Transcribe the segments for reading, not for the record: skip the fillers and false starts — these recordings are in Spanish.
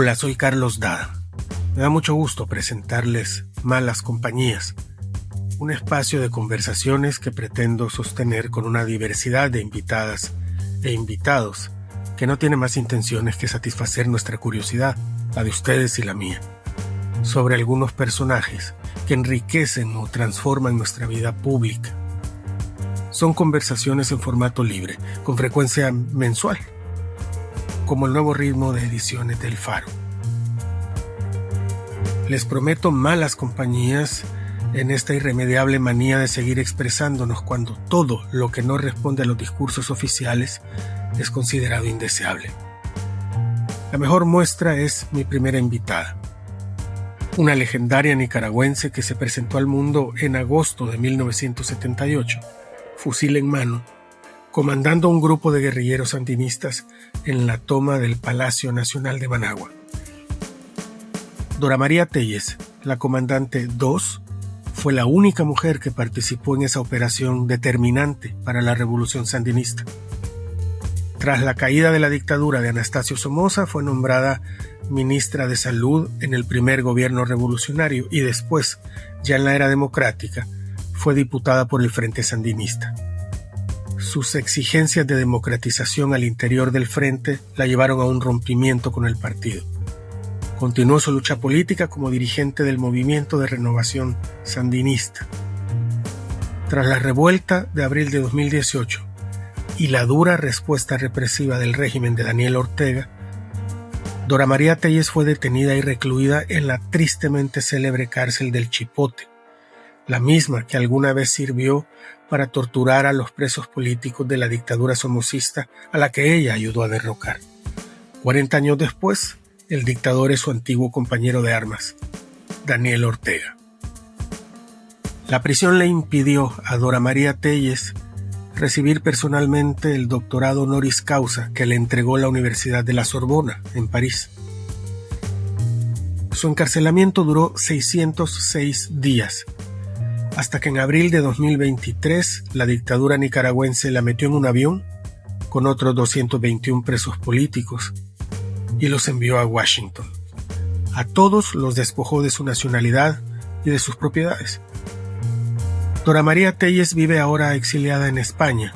Hola, soy Carlos Dada. Me da mucho gusto presentarles Malas Compañías, un espacio de conversaciones que pretendo sostener con una diversidad de invitadas e invitados que no tiene más intenciones que satisfacer nuestra curiosidad, la de ustedes y la mía, sobre algunos personajes que enriquecen o transforman nuestra vida pública. Son conversaciones en formato libre, con frecuencia mensual, como el nuevo ritmo de ediciones del Faro. Les prometo malas compañías en esta irremediable manía de seguir expresándonos cuando todo lo que no responde a los discursos oficiales es considerado indeseable. La mejor muestra es mi primera invitada, una legendaria nicaragüense que se presentó al mundo en agosto de 1978, fusil en mano, comandando un grupo de guerrilleros sandinistas en la toma del Palacio Nacional de Managua. Dora María Telles, la comandante 2, fue la única mujer que participó en esa operación determinante para la revolución sandinista. Tras la caída de la dictadura de Anastasio Somoza, fue nombrada ministra de Salud en el primer gobierno revolucionario y después, ya en la era democrática, fue diputada por el Frente Sandinista. Sus exigencias de democratización al interior del Frente la llevaron a un rompimiento con el partido. Continuó su lucha política como dirigente del Movimiento de Renovación Sandinista. Tras la revuelta de abril de 2018 y la dura respuesta represiva del régimen de Daniel Ortega, Dora María Telles fue detenida y recluida en la tristemente célebre cárcel del Chipote, la misma que alguna vez sirvió para torturar a los presos políticos de la dictadura somocista a la que ella ayudó a derrocar. 40 años después, el dictador es su antiguo compañero de armas, Daniel Ortega. La prisión le impidió a Dora María Telles recibir personalmente el doctorado honoris causa que le entregó la Universidad de la Sorbona, en París. Su encarcelamiento duró 606 días, hasta que en abril de 2023 la dictadura nicaragüense la metió en un avión con otros 221 presos políticos y los envió a Washington. A todos los despojó de su nacionalidad y de sus propiedades. Dora María Telles vive ahora exiliada en España,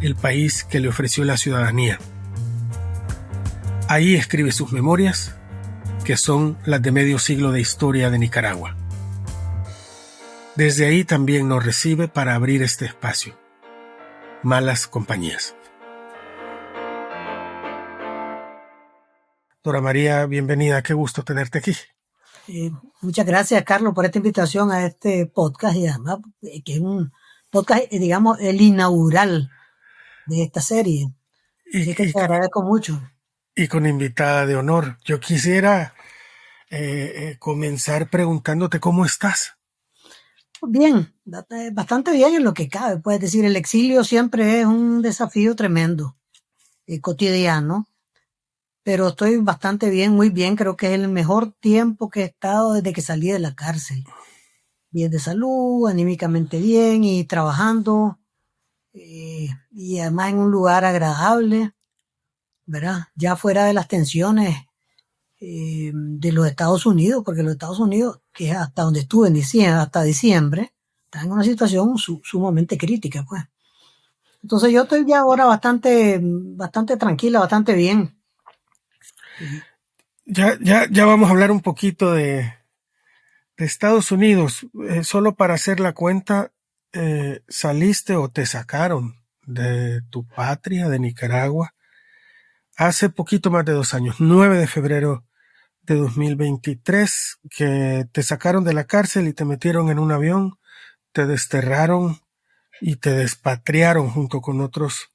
el país que le ofreció la ciudadanía. Ahí escribe sus memorias, que son las de medio siglo de historia de Nicaragua. Desde ahí también nos recibe para abrir este espacio. Malas Compañías. Dora María, bienvenida, qué gusto tenerte aquí. Muchas gracias, Carlos, por esta invitación a este podcast, y además que es un podcast, digamos, el inaugural de esta serie. Así que te agradezco mucho. Y con invitada de honor. Yo quisiera comenzar preguntándote cómo estás. Bien, bastante bien en lo que cabe. Puedes decir, el exilio siempre es un desafío tremendo, cotidiano. Pero estoy bastante bien, muy bien. Creo que es el mejor tiempo que he estado desde que salí de la cárcel. Bien de salud, anímicamente bien y trabajando. Y además en un lugar agradable, ¿verdad? Ya fuera de las tensiones de los Estados Unidos, porque los Estados Unidos, que es hasta donde estuve hasta diciembre, está en una situación sumamente crítica, pues. Entonces yo estoy ya ahora bastante tranquila, bastante bien. Ya vamos a hablar un poquito de Estados Unidos. Solo para hacer la cuenta, saliste o te sacaron de tu patria, de Nicaragua, hace poquito más de 2 años, 9 de febrero de 2023, que te sacaron de la cárcel y te metieron en un avión, te desterraron y te despatriaron junto con otros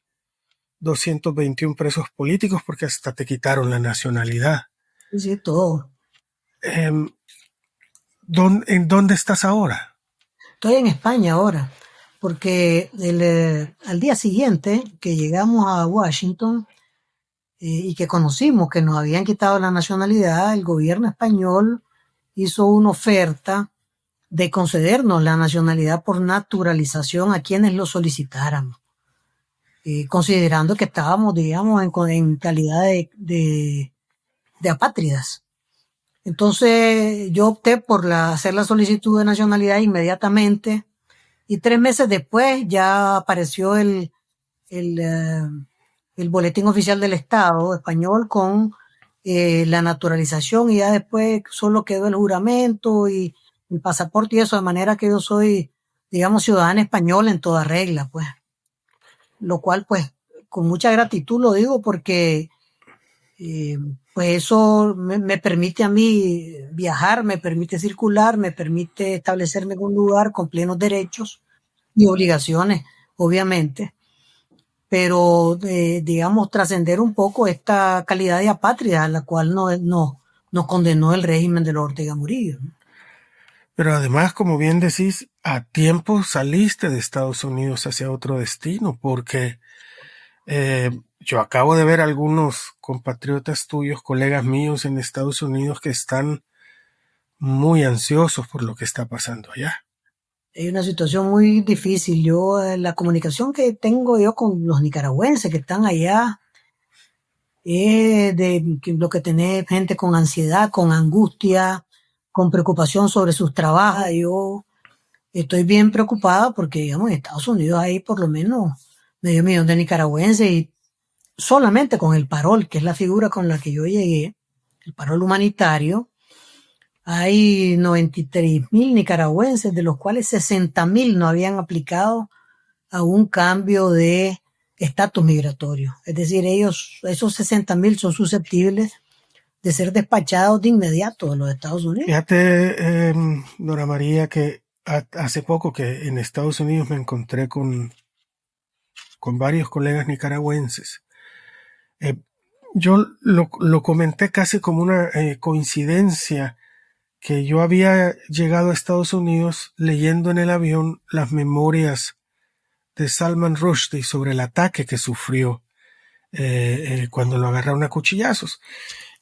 221 presos políticos porque hasta te quitaron la nacionalidad. Sí, todo. ¿En dónde estás ahora? Estoy en España ahora, porque al día siguiente que llegamos a Washington y que conocimos que nos habían quitado la nacionalidad, el gobierno español hizo una oferta de concedernos la nacionalidad por naturalización a quienes lo solicitaran. Considerando que estábamos, digamos, en calidad de apátridas. Entonces yo opté por hacer la solicitud de nacionalidad inmediatamente y 3 meses después ya apareció el, eh, el boletín oficial del Estado español con la naturalización y ya después solo quedó el juramento y el pasaporte y eso, de manera que yo soy, digamos, ciudadana española en toda regla, pues. Lo cual, pues, con mucha gratitud lo digo porque eh, pues eso me permite a mí viajar, me permite circular, me permite establecerme en un lugar con plenos derechos y obligaciones, obviamente, pero digamos trascender un poco esta calidad de apátrida a la cual nos condenó el régimen de los Ortega Murillo, ¿no? Pero además, como bien decís, a tiempo saliste de Estados Unidos hacia otro destino, porque yo acabo de ver algunos compatriotas tuyos, colegas míos en Estados Unidos que están muy ansiosos por lo que está pasando allá. Es una situación muy difícil. Yo, la comunicación que tengo yo con los nicaragüenses que están allá, de lo que tenés gente con ansiedad, con angustia, con preocupación sobre sus trabajos. Yo estoy bien preocupada porque, digamos, en Estados Unidos hay por lo menos medio millón de nicaragüenses y solamente con el parol, que es la figura con la que yo llegué, el parol humanitario, hay 93,000 nicaragüenses, de los cuales 60,000 no habían aplicado a un cambio de estatus migratorio. Es decir, esos 60,000 son susceptibles de ser despachados de inmediato de los Estados Unidos. Fíjate, Dora María, que hace poco que en Estados Unidos me encontré con varios colegas nicaragüenses. Yo lo comenté casi como una coincidencia que yo había llegado a Estados Unidos leyendo en el avión las memorias de Salman Rushdie sobre el ataque que sufrió cuando lo agarraron a cuchillazos.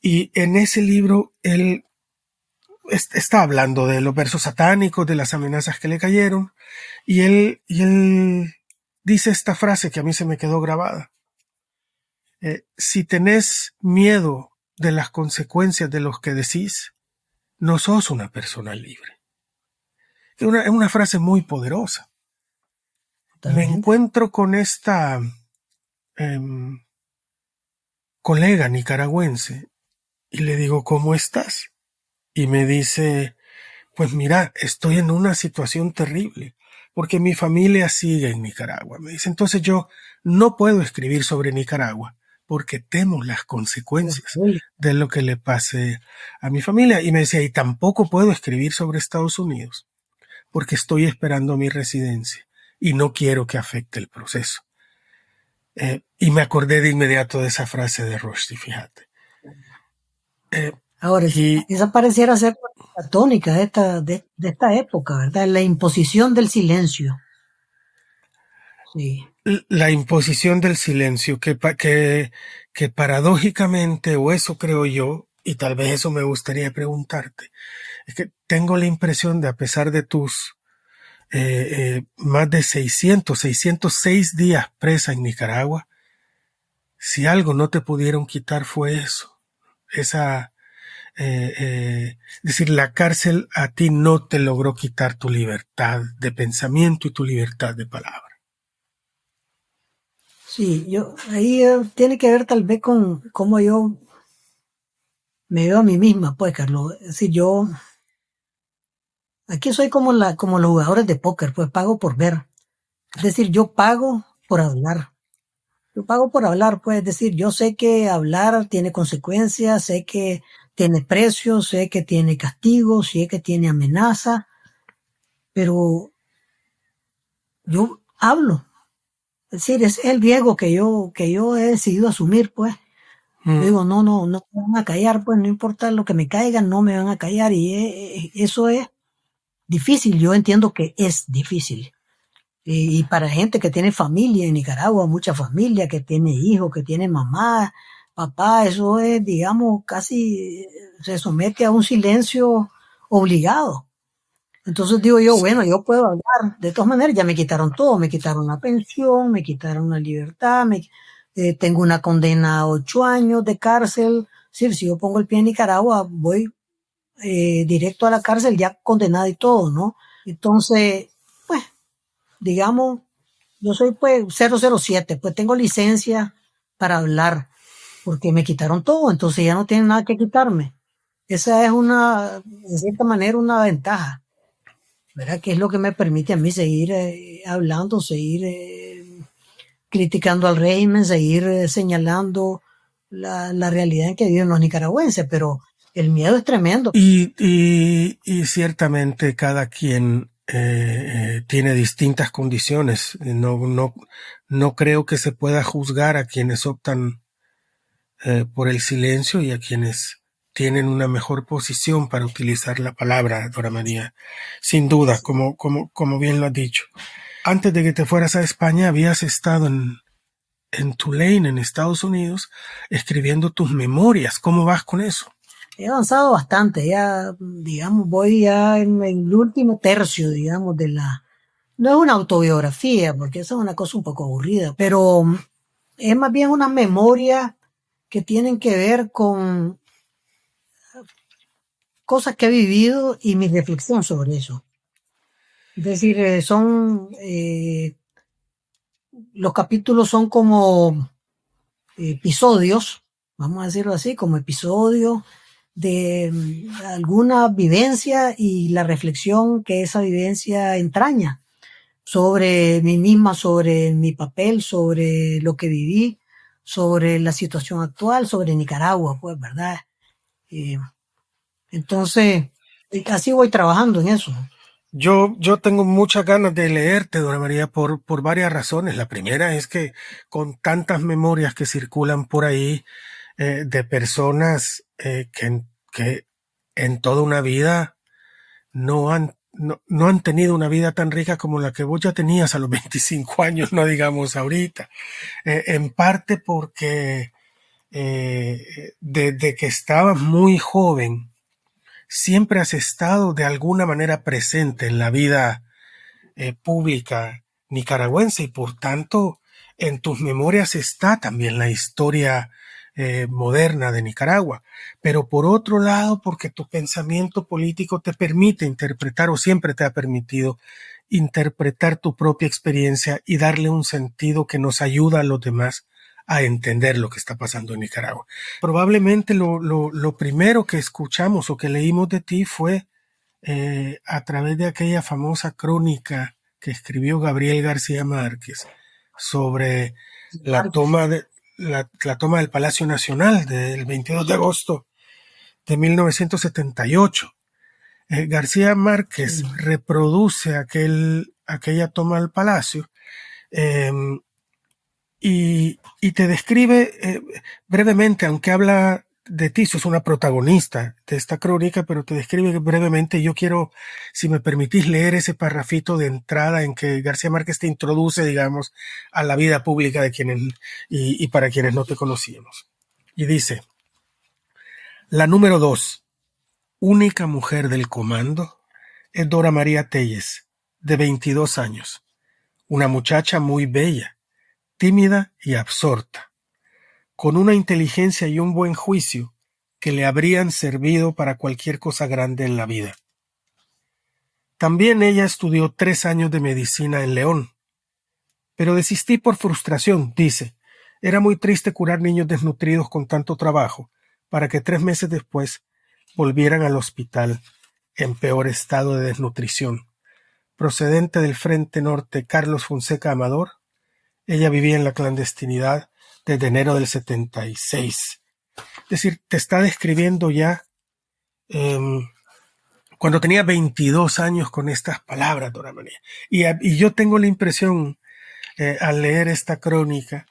Y en ese libro él está hablando de los versos satánicos, de las amenazas que le cayeron, y él dice esta frase que a mí se me quedó grabada. Si tenés miedo de las consecuencias de los que decís, no sos una persona libre. Es una frase muy poderosa. Me encuentro con esta colega nicaragüense y le digo, ¿cómo estás? Y me dice, pues mira, estoy en una situación terrible porque mi familia sigue en Nicaragua. Me dice, entonces yo no puedo escribir sobre Nicaragua porque temo las consecuencias de lo que le pase a mi familia. Y me decía, y tampoco puedo escribir sobre Estados Unidos porque estoy esperando mi residencia y no quiero que afecte el proceso. Y me acordé de inmediato de esa frase de Rushdie, fíjate. Ahora, esa pareciera ser la tónica de esta época, ¿verdad? La imposición del silencio. Sí. La imposición del silencio, que paradójicamente, o eso creo yo, y tal vez eso me gustaría preguntarte, es que tengo la impresión de, a pesar de tus más de 606 días presa en Nicaragua, si algo no te pudieron quitar fue eso, esa, es decir, la cárcel a ti no te logró quitar tu libertad de pensamiento y tu libertad de palabra. Sí, ahí tiene que ver tal vez con cómo yo me veo a mí misma, pues, Carlos. Es decir, aquí soy como los jugadores de póker, pues pago por ver. Es decir, yo pago por hablar. Yo pago por hablar, pues, es decir, yo sé que hablar tiene consecuencias, sé que tiene precios, sé que tiene castigo, sé que tiene amenaza, pero yo hablo. Es decir, es el riesgo que yo he decidido asumir, pues. Yo digo, no me van a callar, pues, no importa lo que me caigan, no me van a callar, y eso es difícil, yo entiendo que es difícil. Y para gente que tiene familia en Nicaragua, mucha familia, que tiene hijos, que tiene mamá, papá, eso es, digamos, casi se somete a un silencio obligado. Entonces digo yo, bueno, yo puedo hablar. De todas maneras, ya me quitaron todo. Me quitaron la pensión, me quitaron la libertad, tengo una condena a 8 años de cárcel. Es decir, si yo pongo el pie en Nicaragua, voy directo a la cárcel ya condenada y todo, ¿no? Entonces, pues, digamos, yo soy pues 007, pues tengo licencia para hablar, porque me quitaron todo, entonces ya no tienen nada que quitarme. Esa es una, en cierta manera, una ventaja, ¿verdad? Que es lo que me permite a mí seguir hablando, seguir criticando al régimen, seguir señalando la realidad en que viven los nicaragüenses, pero el miedo es tremendo. Y ciertamente cada quien tiene distintas condiciones. No creo que se pueda juzgar a quienes optan por el silencio y a quienes tienen una mejor posición para utilizar la palabra, Dora María. Sin duda, como bien lo has dicho. Antes de que te fueras a España, habías estado en Tulane, en Estados Unidos, escribiendo tus memorias. ¿Cómo vas con eso? He avanzado bastante, ya, digamos, voy ya en el último tercio, digamos, de la... No es una autobiografía, porque eso es una cosa un poco aburrida, pero es más bien una memoria que tienen que ver con cosas que he vivido y mi reflexión sobre eso. Es decir, los capítulos son como episodios, vamos a decirlo así, como episodios de alguna vivencia y la reflexión que esa vivencia entraña sobre mí misma, sobre mi papel, sobre lo que viví, sobre la situación actual, sobre Nicaragua, pues, ¿verdad? Eh, entonces, así voy trabajando en eso. Yo tengo muchas ganas de leerte, Dora María, por varias razones. La primera es que con tantas memorias que circulan por ahí de personas que en toda una vida no han tenido una vida tan rica como la que vos ya tenías a los 25 años, no digamos ahorita. En parte porque desde que estabas muy joven, siempre has estado de alguna manera presente en la vida pública nicaragüense y por tanto en tus memorias está también la historia moderna de Nicaragua. Pero por otro lado, porque tu pensamiento político te permite interpretar o siempre te ha permitido interpretar tu propia experiencia y darle un sentido que nos ayuda a los demás a entender lo que está pasando en Nicaragua. Probablemente lo primero que escuchamos o que leímos de ti fue a través de aquella famosa crónica que escribió Gabriel García Márquez sobre la toma, la toma del Palacio Nacional del 22 de agosto de 1978. García Márquez reproduce aquella toma del Palacio eh, y te describe brevemente, aunque habla de ti, sos una protagonista de esta crónica, pero te describe brevemente. Yo quiero, si me permitís, leer ese parrafito de entrada en que García Márquez te introduce, digamos, a la vida pública de quienes y para quienes no te conocíamos. Y dice, la número 2, única mujer del comando, es Dora María Telles, de 22 años, una muchacha muy bella, tímida y absorta, con una inteligencia y un buen juicio que le habrían servido para cualquier cosa grande en la vida. También ella estudió 3 años de medicina en León, pero desistí por frustración, dice. Era muy triste curar niños desnutridos con tanto trabajo, para que 3 meses después volvieran al hospital en peor estado de desnutrición. Procedente del Frente Norte Carlos Fonseca Amador, ella vivía en la clandestinidad desde enero del 76. Es decir, te está describiendo ya cuando tenía 22 años con estas palabras, Dora María. Y yo tengo la impresión, al leer esta crónica,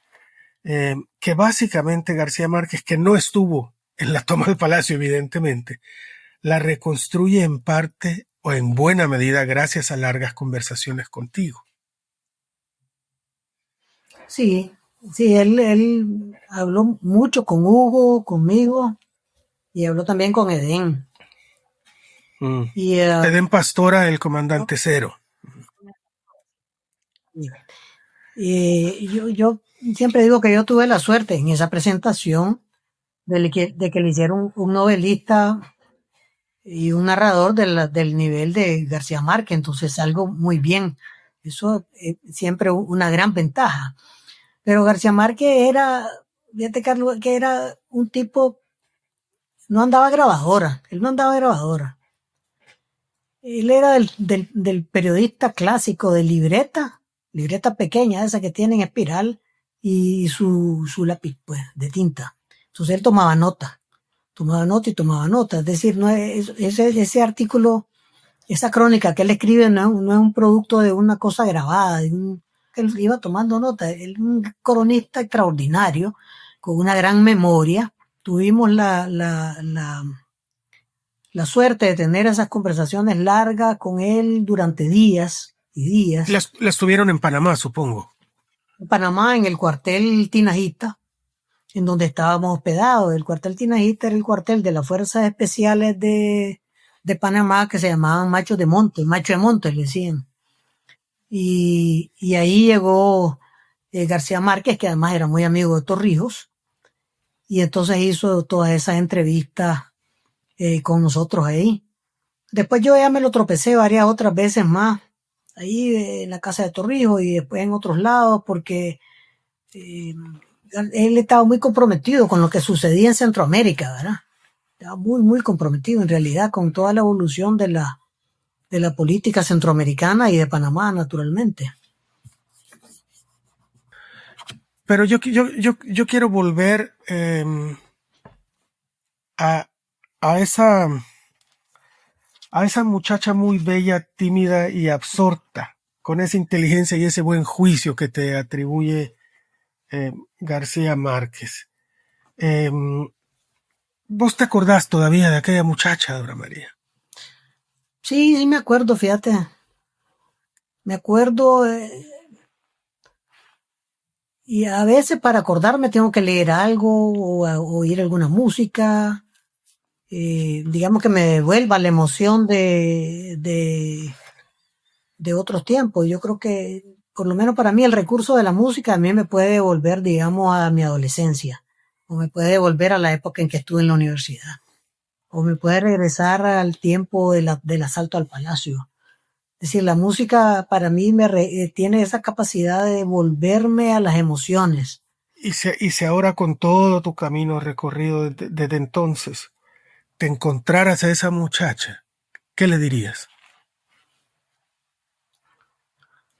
que básicamente García Márquez, que no estuvo en la toma del Palacio, evidentemente, la reconstruye en parte o en buena medida gracias a largas conversaciones contigo. Sí, sí, él habló mucho con Hugo, conmigo, y habló también con Edén. Y, Edén Pastora, el comandante Cero. Yo siempre digo que yo tuve la suerte en esa presentación de que le hicieron un novelista y un narrador del nivel de García Márquez, entonces algo muy bien. Eso es siempre una gran ventaja. Pero García Márquez era, fíjate Carlos, que era un tipo, no andaba grabadora, él no andaba grabadora. Él era del periodista clásico de libreta pequeña, esa que tiene en espiral, y su lápiz, pues, de tinta. Entonces él tomaba nota y tomaba nota. Es decir, no es, ese artículo, esa crónica que él escribe no es un producto de una cosa grabada, él iba tomando nota. Él es un cronista extraordinario, con una gran memoria. Tuvimos la suerte de tener esas conversaciones largas con él durante días y días. Las tuvieron en Panamá, supongo. En Panamá, en el cuartel Tinajita, en donde estábamos hospedados. El cuartel Tinajita era el cuartel de las Fuerzas Especiales de Panamá, que se llamaban Macho de Monte le decían. Y ahí llegó García Márquez, que además era muy amigo de Torrijos, y entonces hizo todas esas entrevistas con nosotros ahí. Después yo ya me lo tropecé varias otras veces más, ahí en la casa de Torrijos y después en otros lados, porque él estaba muy comprometido con lo que sucedía en Centroamérica, ¿verdad? Estaba muy, muy comprometido en realidad con toda la evolución de la política centroamericana y de Panamá, naturalmente. Pero yo quiero volver a esa muchacha muy bella, tímida y absorta, con esa inteligencia y ese buen juicio que te atribuye García Márquez. ¿Vos te acordás todavía de aquella muchacha, Dora María? Sí, me acuerdo, fíjate. Me acuerdo, y a veces para acordarme tengo que leer algo o oír alguna música, digamos que me devuelva la emoción de otros tiempos. Yo creo que, por lo menos para mí, el recurso de la música a mí me puede devolver, digamos, a mi adolescencia, o me puede devolver a la época en que estuve en la universidad, o me puede regresar al tiempo del asalto al palacio. Es decir, la música para mí tiene esa capacidad de devolverme a las emociones. Y si ahora con todo tu camino recorrido desde entonces te encontraras a esa muchacha, ¿qué le dirías?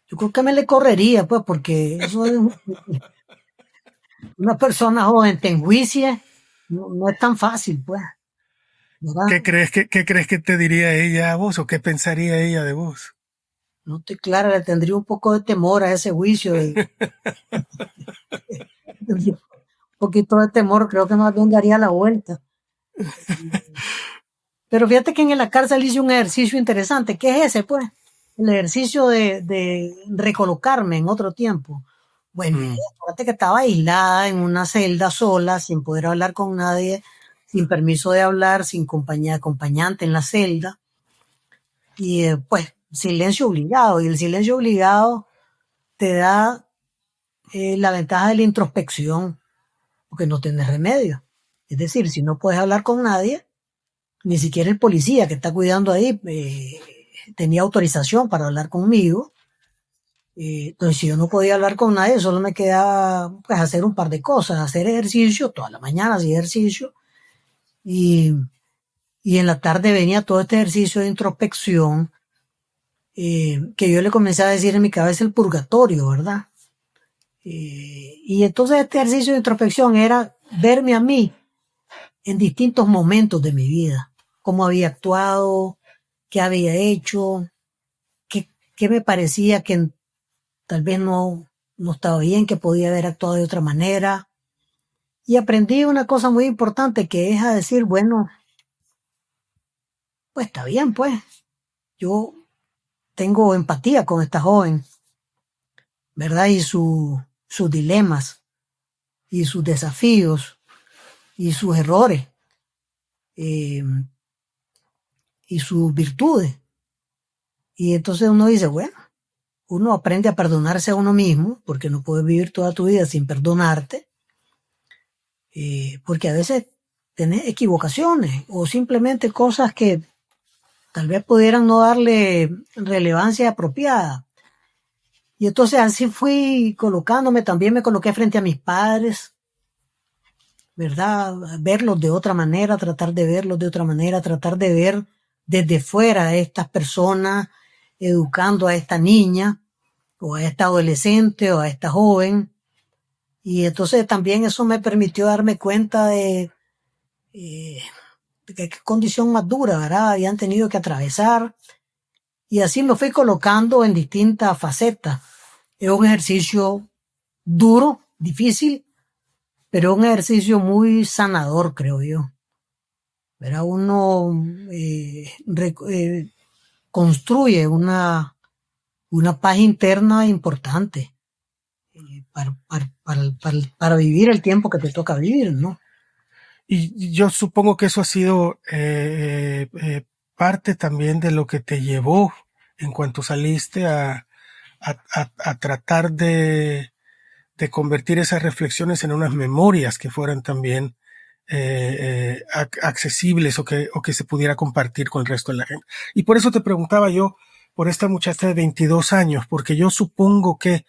Yo creo que me le correría, pues, porque eso es una persona joven te enjuicie, no es tan fácil, pues, ¿verdad? ¿Qué crees que te diría ella a vos o qué pensaría ella de vos? No estoy clara, le tendría un poco de temor a ese juicio. Un poquito de temor, creo que más bien daría la vuelta. Pero fíjate que en la cárcel hice un ejercicio interesante. ¿Qué es ese, pues? El ejercicio de recolocarme en otro tiempo. Bueno, fíjate que estaba aislada en una celda sola, sin poder hablar con nadie, sin permiso de hablar, sin acompañante en la celda. Y pues, silencio obligado. Y el silencio obligado te da la ventaja de la introspección, porque no tienes remedio. Es decir, si no puedes hablar con nadie, ni siquiera el policía que está cuidando ahí tenía autorización para hablar conmigo. Entonces, si yo no podía hablar con nadie, solo me quedaba pues, hacer un par de cosas, hacer ejercicio, toda la mañana hacía ejercicio, y en la tarde venía todo este ejercicio de introspección, que yo le comencé a decir en mi cabeza el purgatorio, ¿verdad? Y entonces este ejercicio de introspección era verme a mí en distintos momentos de mi vida, cómo había actuado, qué había hecho, qué me parecía que tal vez no estaba bien, que podía haber actuado de otra manera. Y aprendí una cosa muy importante, que es a decir, bueno, pues está bien, pues. Yo tengo empatía con esta joven, ¿verdad? Y sus dilemas, y sus desafíos, y sus errores, y sus virtudes. Y entonces uno dice, bueno, uno aprende a perdonarse a uno mismo, porque no puedes vivir toda tu vida sin perdonarte, porque a veces tenés equivocaciones o simplemente cosas que tal vez pudieran no darle relevancia apropiada. Y entonces así fui colocándome, también me coloqué frente a mis padres, ¿verdad? Verlos de otra manera, tratar de verlos de otra manera, tratar de ver desde fuera a estas personas, educando a esta niña, o a esta adolescente, o a esta joven. Y entonces también eso me permitió darme cuenta de qué condición más dura, ¿verdad? Habían tenido que atravesar. Y así me fui colocando en distintas facetas. Es un ejercicio duro, difícil, pero un ejercicio muy sanador, creo yo. ¿Verdad? Uno construye una paz interna importante para vivir el tiempo que te toca vivir, ¿no? Y yo supongo que eso ha sido parte también de lo que te llevó en cuanto saliste a tratar de convertir esas reflexiones en unas memorias que fueran también accesibles o que se pudiera compartir con el resto de la gente. Y por eso te preguntaba yo por esta muchacha de 22 años, porque yo supongo que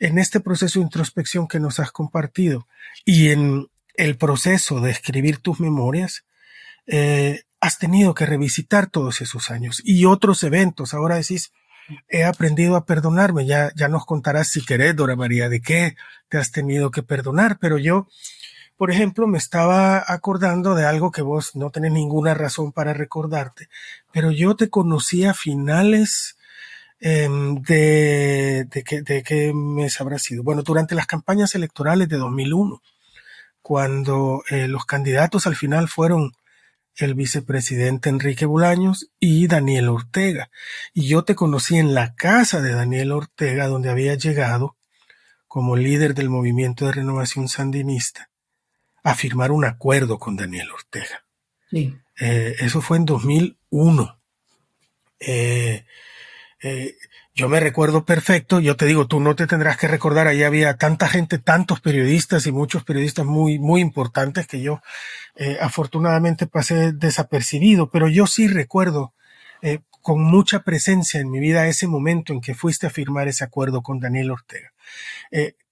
en este proceso de introspección que nos has compartido y en el proceso de escribir tus memorias, has tenido que revisitar todos esos años y otros eventos. Ahora decís, he aprendido a perdonarme. Ya nos contarás si querés, Dora María, de qué te has tenido que perdonar. Pero yo, por ejemplo, me estaba acordando de algo que vos no tenés ninguna razón para recordarte, pero yo te conocí a finales de qué mes habrá sido. Bueno, durante las campañas electorales de 2001, cuando los candidatos al final fueron el vicepresidente Enrique Bolaños y Daniel Ortega. Y yo te conocí en la casa de Daniel Ortega, donde había llegado como líder del Movimiento de Renovación Sandinista a firmar un acuerdo con Daniel Ortega. Sí. Eso fue en 2001. Yo me recuerdo perfecto, yo te digo, tú no te tendrás que recordar, ahí había tanta gente, tantos periodistas y muchos periodistas muy, muy importantes que yo afortunadamente pasé desapercibido, pero yo sí recuerdo con mucha presencia en mi vida ese momento en que fuiste a firmar ese acuerdo con Daniel Ortega.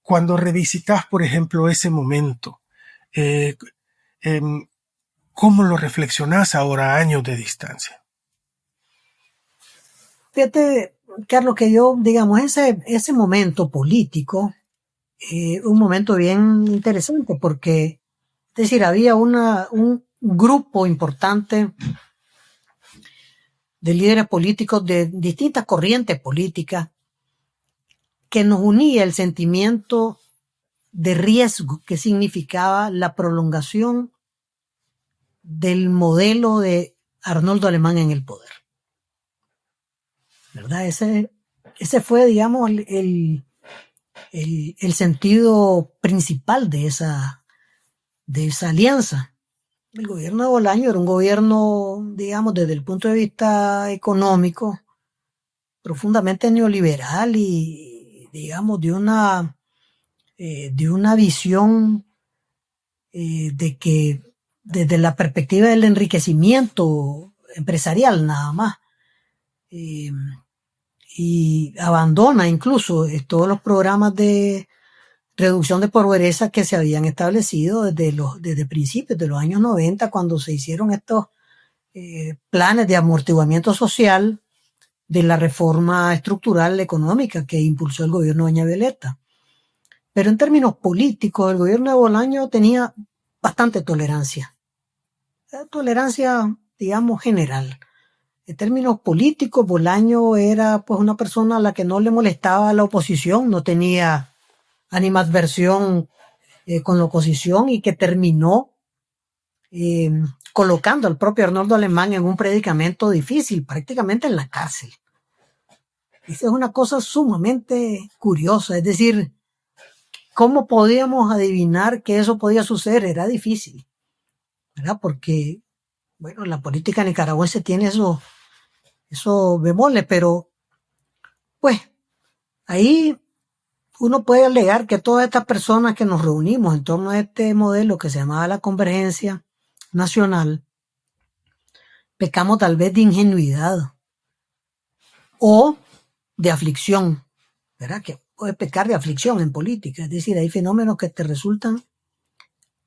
Cuando revisitas, por ejemplo, ese momento, ¿cómo lo reflexionás ahora a años de distancia? Fíjate, Carlos, que yo, digamos, ese momento político, un momento bien interesante porque, es decir, había un grupo importante de líderes políticos de distintas corrientes políticas que nos unía el sentimiento de riesgo que significaba la prolongación del modelo de Arnoldo Alemán en el poder. ¿Verdad? Ese fue, digamos, el sentido principal de esa alianza. El gobierno de Bolaño era un gobierno, digamos, desde el punto de vista económico, profundamente neoliberal y, digamos, de una visión de que desde la perspectiva del enriquecimiento empresarial nada más, y abandona incluso todos los programas de reducción de pobreza que se habían establecido desde principios de los años 90, cuando se hicieron estos planes de amortiguamiento social de la reforma estructural económica que impulsó el gobierno de doña Violeta. Pero en términos políticos, el gobierno de Bolaño tenía bastante tolerancia. Tolerancia, digamos, general. En términos políticos, Bolaño era pues una persona a la que no le molestaba la oposición, no tenía animadversión con la oposición y que terminó colocando al propio Arnoldo Alemán en un predicamento difícil, prácticamente en la cárcel. Esa es una cosa sumamente curiosa, es decir, ¿cómo podíamos adivinar que eso podía suceder? Era difícil, ¿verdad? Porque, bueno, la política nicaragüense tiene esos bemoles, pero pues ahí uno puede alegar que todas estas personas que nos reunimos en torno a este modelo que se llamaba la Convergencia Nacional, pecamos tal vez de ingenuidad o de aflicción, ¿verdad? Que puede pecar de aflicción en política, es decir, hay fenómenos que te resultan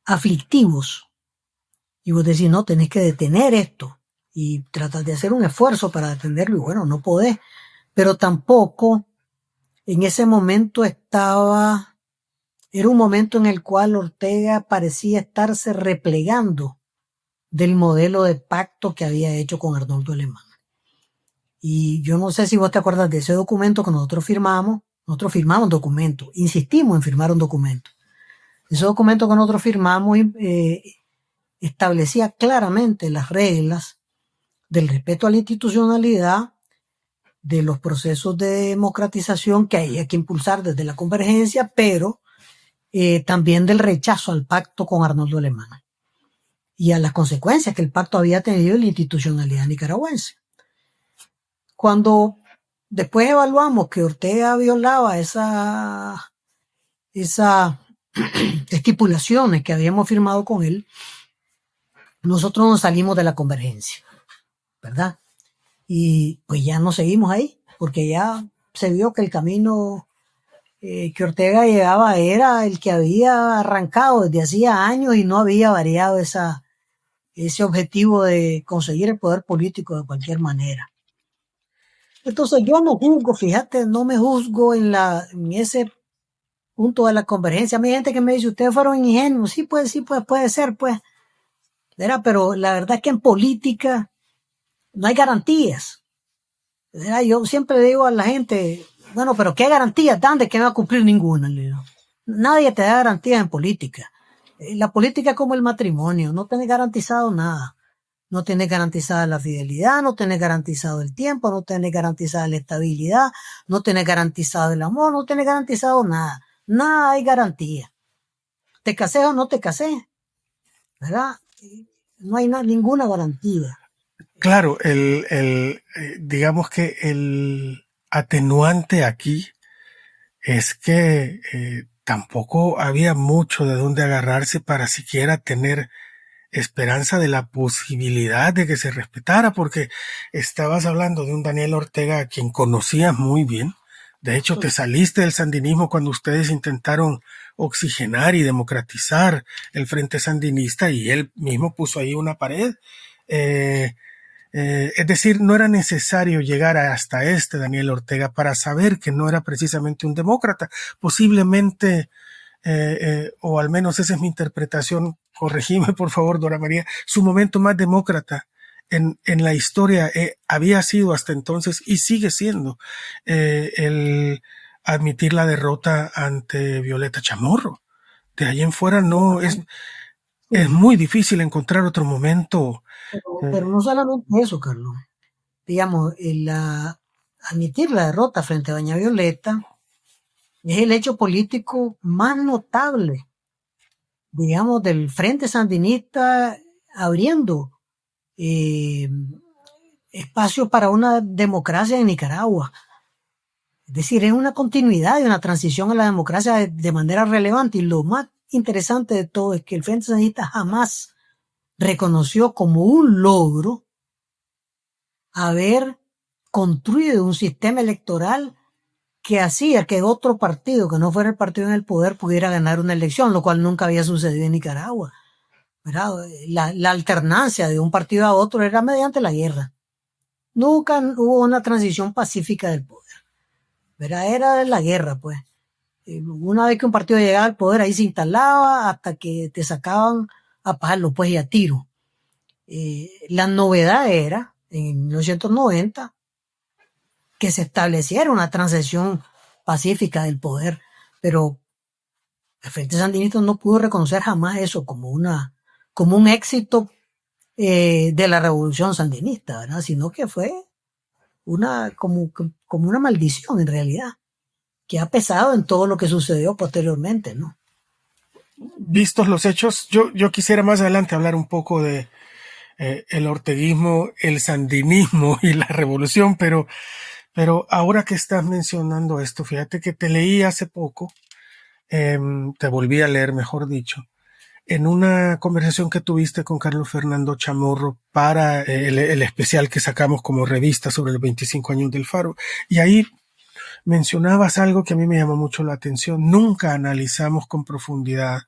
aflictivos y vos decís, no, tenés que detener esto y tratas de hacer un esfuerzo para detenerlo y bueno, no podés, pero tampoco en ese momento era un momento en el cual Ortega parecía estarse replegando del modelo de pacto que había hecho con Arnoldo Alemán. Y yo no sé si vos te acuerdas de ese documento que nosotros firmamos un documento, insistimos en firmar un documento. Ese documento que nosotros firmamos establecía claramente las reglas del respeto a la institucionalidad, de los procesos de democratización que hay que impulsar desde la convergencia, pero también del rechazo al pacto con Arnoldo Alemán y a las consecuencias que el pacto había tenido en la institucionalidad nicaragüense. Cuando después evaluamos que Ortega violaba esas estipulaciones que habíamos firmado con él, nosotros nos salimos de la convergencia, ¿verdad? Y pues ya no seguimos ahí, porque ya se vio que el camino que Ortega llevaba era el que había arrancado desde hacía años y no había variado ese objetivo de conseguir el poder político de cualquier manera. Entonces yo no juzgo, fíjate, no me juzgo en ese punto de la convergencia. Hay gente que me dice, ustedes fueron ingenuos. Sí, puede ser, pues. ¿Verdad? Pero la verdad es que en política no hay garantías. ¿Verdad? Yo siempre digo a la gente, bueno, pero ¿qué garantías dan de que no va a cumplir ninguna? Nadie te da garantías en política. La política es como el matrimonio, no tenés garantizado nada. No tenés garantizada la fidelidad, no tenés garantizado el tiempo, no tenés garantizada la estabilidad, no tenés garantizado el amor, no tenés garantizado nada. Nada hay garantía. ¿Te casés o no te casés? ¿Verdad? No hay ninguna garantía. Claro, digamos que el atenuante aquí es que tampoco había mucho de dónde agarrarse para siquiera tener esperanza de la posibilidad de que se respetara, porque estabas hablando de un Daniel Ortega a quien conocías muy bien. De hecho, te saliste del sandinismo cuando ustedes intentaron oxigenar y democratizar el Frente Sandinista y él mismo puso ahí una pared. Es decir, no era necesario llegar hasta Daniel Ortega para saber que no era precisamente un demócrata. Posiblemente, o al menos esa es mi interpretación, corregime por favor, Dora María, su momento más demócrata en la historia había sido hasta entonces y sigue siendo el admitir la derrota ante Violeta Chamorro. De ahí en fuera no es muy difícil encontrar otro momento. Pero no solamente eso, Carlos. Digamos, admitir la derrota frente a doña Violeta es el hecho político más notable, digamos, del Frente Sandinista abriendo espacio para una democracia en Nicaragua. Es decir, es una continuidad y una transición a la democracia de manera relevante. Y lo más interesante de todo es que el Frente Sandinista jamás reconoció como un logro haber construido un sistema electoral que hacía que otro partido, que no fuera el partido en el poder, pudiera ganar una elección, lo cual nunca había sucedido en Nicaragua. ¿Verdad? La alternancia de un partido a otro era mediante la guerra. Nunca hubo una transición pacífica del poder. ¿Verdad? Era la guerra, pues. Una vez que un partido llegaba al poder, ahí se instalaba hasta que te sacaban a palo, pues, y a tiro. La novedad era, en 1990, que se estableciera una transición pacífica del poder, pero el Frente Sandinista no pudo reconocer jamás eso como un éxito de la revolución sandinista, ¿verdad? Sino que fue como una maldición en realidad, que ha pesado en todo lo que sucedió posteriormente, ¿no? Vistos los hechos, yo quisiera más adelante hablar un poco de el orteguismo, el sandinismo y la revolución, pero ahora que estás mencionando esto, fíjate que te leí hace poco, te volví a leer, mejor dicho, en una conversación que tuviste con Carlos Fernando Chamorro para el especial que sacamos como revista sobre los 25 años del Faro. Y ahí mencionabas algo que a mí me llamó mucho la atención. Nunca analizamos con profundidad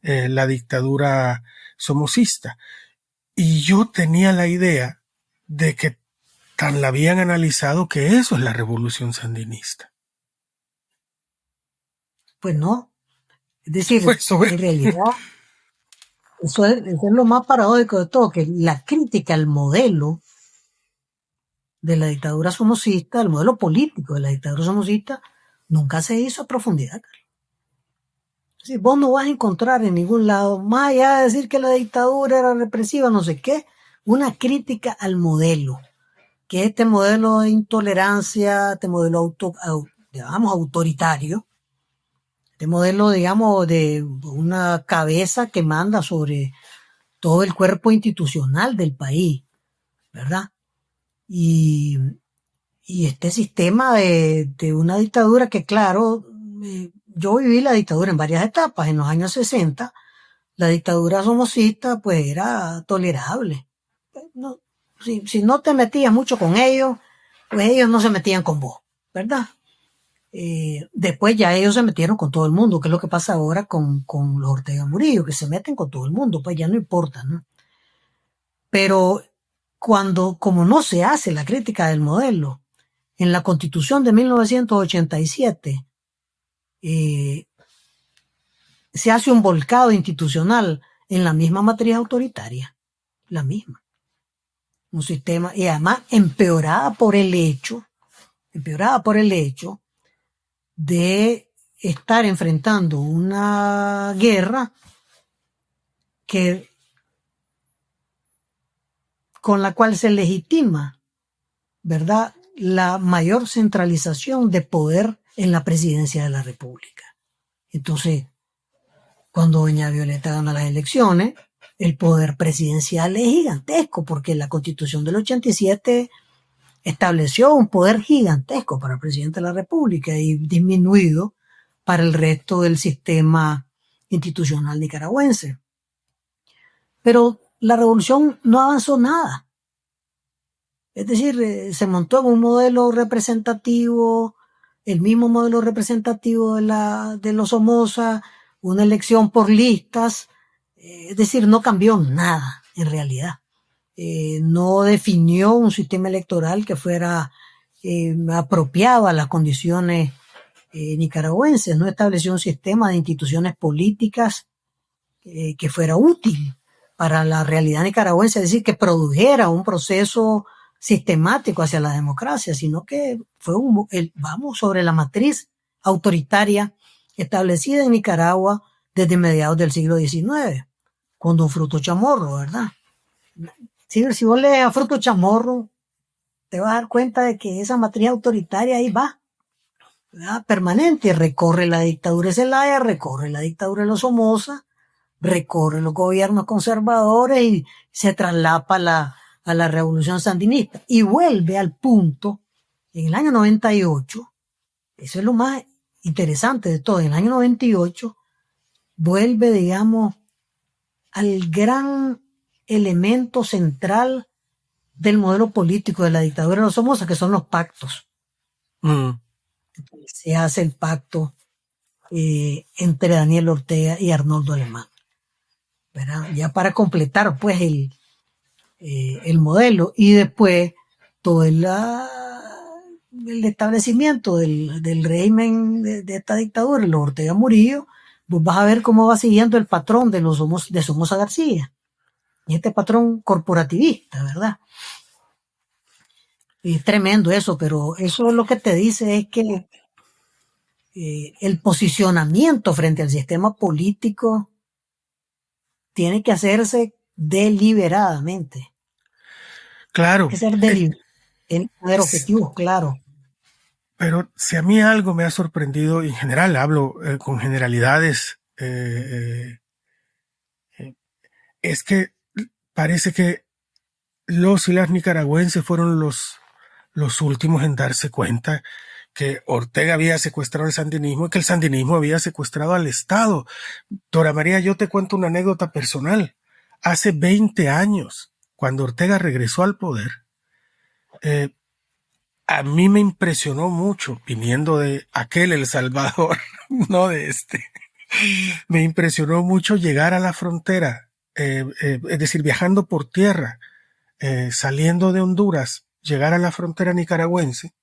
la dictadura somocista. Y yo tenía la idea de que tan la habían analizado que eso es la revolución sandinista. Pues no. Es decir, Pues sobre... en realidad, eso es lo más paradójico de todo, que la crítica al modelo de la dictadura somocista, el modelo político de la dictadura somocista, nunca se hizo a profundidad. Es decir, vos no vas a encontrar en ningún lado, más allá de decir que la dictadura era represiva, no sé qué, una crítica al modelo, que este modelo de intolerancia, este modelo digamos, autoritario, este modelo, digamos, de una cabeza que manda sobre todo el cuerpo institucional del país, ¿verdad? Y este sistema de una dictadura que, claro, yo viví la dictadura en varias etapas. En los años 60, la dictadura somocista, pues, era tolerable. No, si no te metías mucho con ellos, pues ellos no se metían con vos, ¿verdad? Después ya ellos se metieron con todo el mundo, que es lo que pasa ahora con los Ortega Murillo, que se meten con todo el mundo, pues ya no importa, ¿no? Pero como no se hace la crítica del modelo, en la Constitución de 1987 se hace un volcado institucional en la misma matriz autoritaria, la misma. Un sistema, y además empeorada por el hecho de estar enfrentando una guerra con la cual se legitima, ¿verdad?, la mayor centralización de poder en la presidencia de la República. Entonces, cuando doña Violeta gana las elecciones, el poder presidencial es gigantesco, porque la Constitución del 87 estableció un poder gigantesco para el presidente de la República y disminuido para el resto del sistema institucional nicaragüense. Pero la revolución no avanzó nada. Es decir, se montó en un modelo representativo, el mismo modelo representativo de los Somoza, una elección por listas, es decir, no cambió nada en realidad. No definió un sistema electoral que fuera apropiado a las condiciones nicaragüenses, no estableció un sistema de instituciones políticas que fuera útil para la realidad nicaragüense, es decir, que produjera un proceso sistemático hacia la democracia, sino que fue vamos sobre la matriz autoritaria establecida en Nicaragua desde mediados del siglo XIX, con don Fruto Chamorro, ¿verdad? Si vos lees a Fruto Chamorro, te vas a dar cuenta de que esa matriz autoritaria ahí va, ¿verdad?, permanente. Recorre la dictadura de Zelaya, recorre la dictadura de los Somoza, recorre los gobiernos conservadores y se traslapa a la revolución sandinista y vuelve al punto en el año 98. Eso es lo más interesante de todo. En el año 98 vuelve, digamos, al gran elemento central del modelo político de la dictadura de los Somoza, que son los pactos. Se hace el pacto entre Daniel Ortega y Arnoldo Alemán, ¿verdad?, ya para completar pues el modelo, y después todo el establecimiento del régimen de esta dictadura, los Ortega Murillo, pues vas a ver cómo va siguiendo el patrón de Somoza García, y este patrón corporativista, ¿verdad? Y es tremendo eso, pero eso lo que te dice es que el posicionamiento frente al sistema político tiene que hacerse deliberadamente. Claro. Tiene que ser deliberado, tiene que haber objetivos claros. Pero si a mí algo me ha sorprendido, y en general hablo con generalidades, es que parece que los y las nicaragüenses fueron los últimos en darse cuenta que Ortega había secuestrado al sandinismo y que el sandinismo había secuestrado al Estado. Dora María, yo te cuento una anécdota personal. Hace 20 años, cuando Ortega regresó al poder, a mí me impresionó mucho, viniendo de aquel El Salvador, no de este. Me impresionó mucho llegar a la frontera, es decir, viajando por tierra, saliendo de Honduras, llegar a la frontera nicaragüense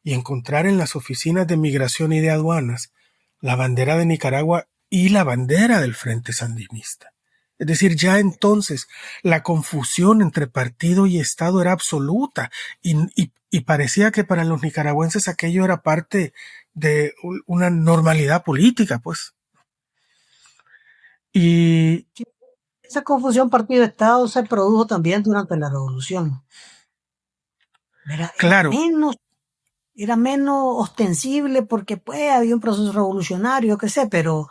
y encontrar en las oficinas de migración y de aduanas la bandera de Nicaragua y la bandera del Frente Sandinista. Es decir, ya entonces la confusión entre partido y Estado era absoluta y parecía que para los nicaragüenses aquello era parte de una normalidad política, pues. Y Esa confusión partido-estado se produjo también durante la revolución. claro, Era menos ostensible porque pues había un proceso revolucionario, qué sé, pero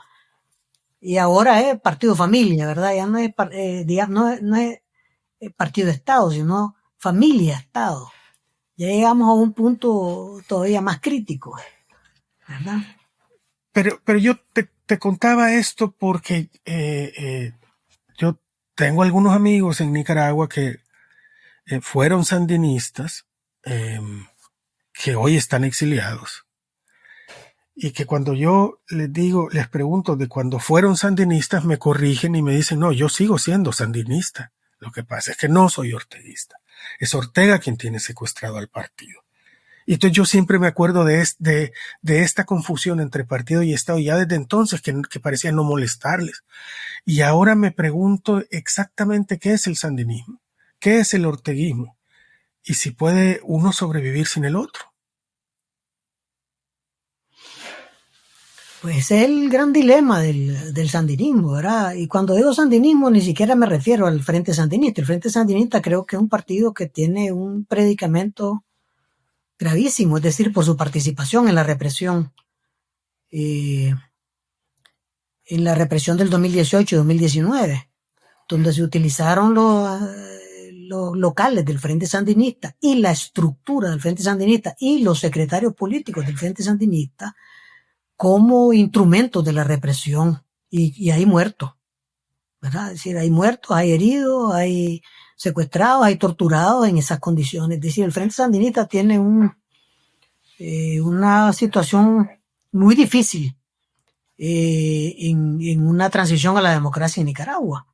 y ahora es partido familia, ¿verdad? Ya no es, no es partido-estado, sino familia-estado. Ya llegamos a un punto todavía más crítico, ¿verdad? pero yo te contaba esto porque yo tengo algunos amigos en Nicaragua que fueron sandinistas, que hoy están exiliados, y que cuando yo les digo, les pregunto de cuando fueron sandinistas, me corrigen y me dicen, no, yo sigo siendo sandinista. Lo que pasa es que no soy orteguista. Es Ortega quien tiene secuestrado al partido. Y entonces yo siempre me acuerdo de esta confusión entre partido y Estado, ya desde entonces que parecía no molestarles. Y ahora me pregunto exactamente qué es el sandinismo, qué es el orteguismo, y si puede uno sobrevivir sin el otro. Pues es el gran dilema del sandinismo, ¿verdad? Y cuando digo sandinismo ni siquiera me refiero al Frente Sandinista. El Frente Sandinista creo que es un partido que tiene un predicamento gravísimo, es decir, por su participación en la represión. En la represión del 2018 y 2019, donde se utilizaron los locales del Frente Sandinista y la estructura del Frente Sandinista y los secretarios políticos del Frente Sandinista como instrumentos de la represión, y hay muertos, ¿verdad? Es decir, hay muertos, hay heridos, hay secuestrados, hay torturados en esas condiciones. Es decir, el Frente Sandinista tiene una situación muy difícil en una transición a la democracia en Nicaragua.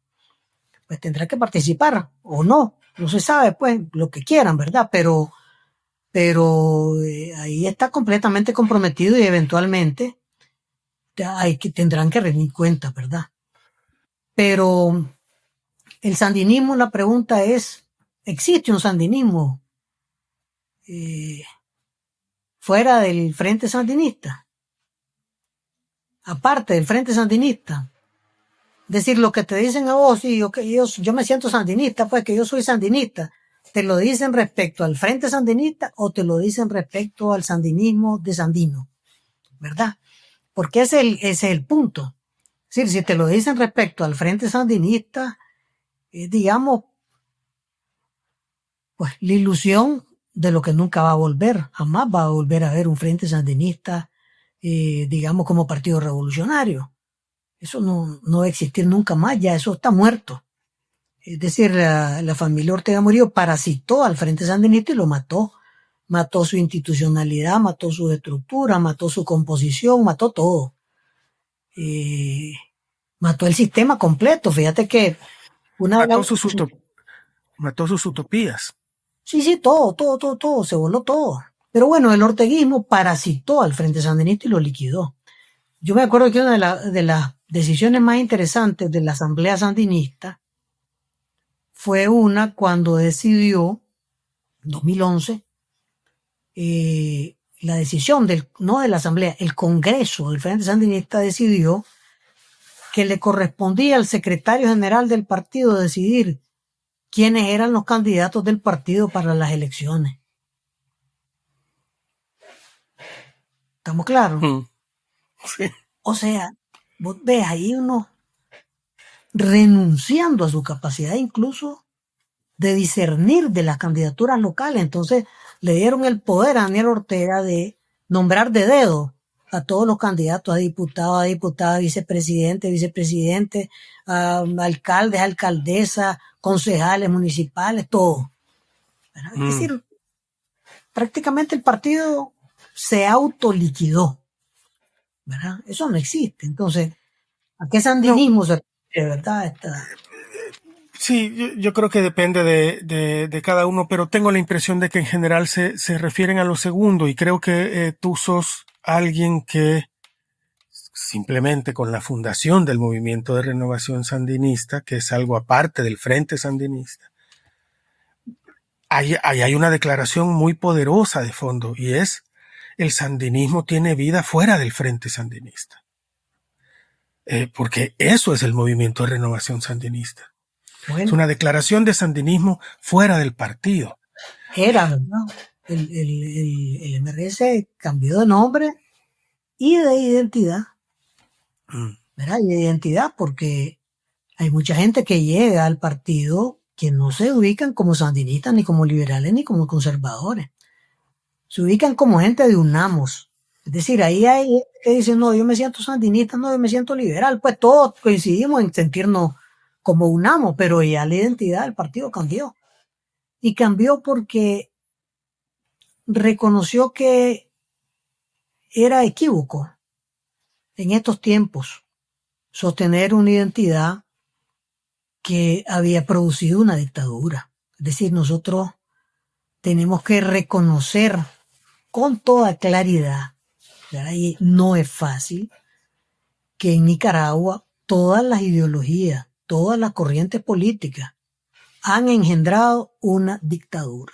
Pues tendrá que participar o no se sabe, pues, lo que quieran, ¿verdad? Pero ahí está completamente comprometido y eventualmente tendrán que rendir cuenta, ¿verdad? Pero el sandinismo, la pregunta es, ¿existe un sandinismo fuera del Frente Sandinista? Aparte del Frente Sandinista. Es decir, lo que te dicen a vos, y yo me siento sandinista, pues que yo soy sandinista, ¿te lo dicen respecto al Frente Sandinista o te lo dicen respecto al sandinismo de Sandino? ¿Verdad? Porque ese es el punto. Es decir, si te lo dicen respecto al Frente Sandinista, digamos, pues la ilusión de lo que nunca va a volver. Jamás va a volver a haber un Frente Sandinista, digamos, como partido revolucionario. Eso no va a existir nunca más, ya eso está muerto. Es decir, la familia Ortega Murillo parasitó al Frente Sandinista y lo mató. Mató su institucionalidad, mató su estructura, mató su composición, mató todo. Mató el sistema completo. Fíjate que mató sus utopías. Sí, todo, se voló todo. Pero bueno, el orteguismo parasitó al Frente Sandinista y lo liquidó. Yo me acuerdo que una de las decisiones más interesantes de la Asamblea Sandinista fue una cuando decidió, en 2011, la decisión no de la Asamblea, el Congreso del Frente Sandinista decidió que le correspondía al secretario general del partido decidir quiénes eran los candidatos del partido para las elecciones. ¿Estamos claros? Sí. O sea, vos ves ahí uno renunciando a su capacidad incluso de discernir de las candidaturas locales. Entonces le dieron el poder a Daniel Ortega de nombrar de dedo a todos los candidatos, a diputados, vicepresidente, alcaldes, alcaldesas, concejales municipales, todo. Es decir, prácticamente el partido se autoliquidó, ¿verdad? Eso no existe. Entonces, ¿a qué sandinismo se refiere, verdad? Sí, yo creo que depende de cada uno, pero tengo la impresión de que en general se refieren a lo segundo, y creo que tú sos alguien que simplemente con la fundación del Movimiento de Renovación Sandinista, que es algo aparte del Frente Sandinista, hay una declaración muy poderosa de fondo, y es: el sandinismo tiene vida fuera del Frente Sandinista. Porque eso es el Movimiento de Renovación Sandinista. Bueno, es una declaración de sandinismo fuera del partido. Era, ¿verdad? El MRS cambió de nombre y de identidad. ¿Verdad? Y de identidad, porque hay mucha gente que llega al partido que no se ubican como sandinistas, ni como liberales, ni como conservadores. Se ubican como gente de UNAMOS. Es decir, ahí hay gente que dice, no, yo me siento sandinista, no, yo me siento liberal. Pues todos coincidimos en sentirnos como UNAMOS, pero ya la identidad del partido cambió. Y cambió porque reconoció que era equívoco en estos tiempos sostener una identidad que había producido una dictadura. Es decir, nosotros tenemos que reconocer con toda claridad, ¿verdad? Y no es fácil, que en Nicaragua todas las ideologías, todas las corrientes políticas han engendrado una dictadura.